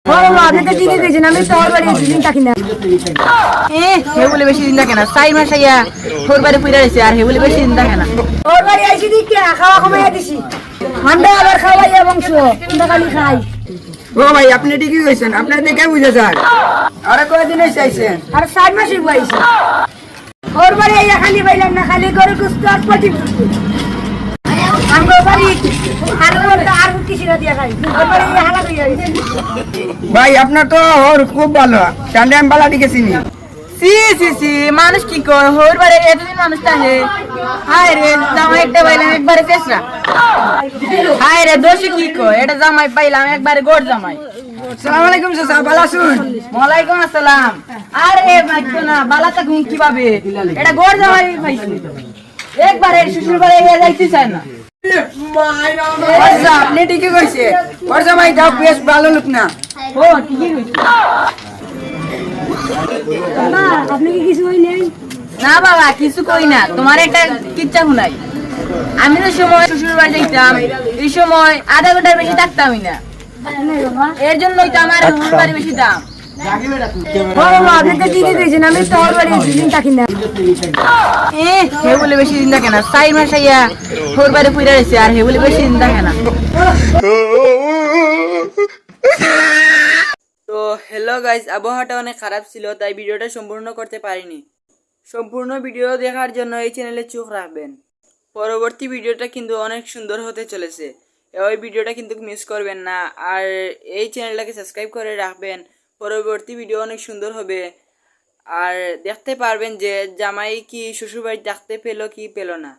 আপনি তো ঠিকই গেছেন, আমি তো বাড়ি দিন থাকি না। হে বলে বেশি দিন থাকে না, 4 মাস আইয়া তোর বাড়ি পুইরা রইছে, আর হে বলে বেশি দিন থাকে না। ওর বাড়ি আইসি দিকে খাওয়া কমাইয়া দিছি, ঠান্ডা আবার খাওয়াইয়া বংশ খালি খাই। ও ভাই আপনি ঠিকই কইছেন, আপনার দেখে বুঝে স্যার। আরে কয়দিন চাইছেন? আর 4 মাসই বয়সে ওর বাড়ি আইয়া খালি পাইলাম না, খালি গরু কুস্ত আর পটি আমার বাড়ি আর কিছু না দিয়া খাই। ওর বাড়ি হালা হইয়া গেছে। ভাই আপনার তো ওর খুব ভালো, ঠান্ডা আমি বালা দিকে চিনি। সি সি সি, মানুষ কি কয় হোর বাড়ি এতদিন মানুষ থাকে। হায় রে জামাই একটা পাইলাম একবারে চেষ্টা। হায় রে দোষী কি কয়, এটা জামাই পাইলাম একবারে গোড় জামাই। আসসালামু আলাইকুম চাচা, ভালো আছেন? ওয়ালাইকুম আসসালাম। আরে ভাগ্য না, বালা থাকুন কিভাবে, এটা গোড় জামাই পাইছি। একবারে শ্বশুর বাড়ি গিয়ে যাইতে চায় না। আচ্ছা আপনি ঠিকই কইছে, ওর জামাই দাও বেশ ভালো লোক না। ও ঠিকই কইছি। মা আপনি কি কিছু হইলেন? না বাবা কিছু কই না, তোমার একটা কিচ্ছা শুনাই। আমি তো সময় শ্বশুর বাড়ি যাইতাম, এই সময় আধা ঘন্টার বেশি থাকতামই না। এর জন্যই তো আমার শ্বশুর বাড়ি বেশি দাম। আপনি তো ঠিকই গেছেন, আমি তো বাড়ি দিন থাকি না। হে বলে বেশি দিন থাকে না, 4 মাস আইয়া তোর বাড়ি পুইরা রইছে, আর হে বলে বেশি দিন থাকে না। তো হ্যালো গাইস, আবহাওয়াটা অনেক খারাপ ছিল, তাই ভিডিওটা সম্পূর্ণ করতে পারিনি। সম্পূর্ণ ভিডিও দেখার জন্য এই চ্যানেলে চোখ রাখবেন। পরবর্তী ভিডিওটা কিন্তু অনেক সুন্দর হতে চলেছে, ওই ভিডিওটা কিন্তু মিস করবেন না। আর এই চ্যানেলটাকে সাবস্ক্রাইব করে রাখবেন, পরবর্তী ভিডিও অনেক সুন্দর হবে। আর দেখতে পারবেন যে জামাই কি শ্বশুরবাড়ি দেখতে পেলো কি পেলো না।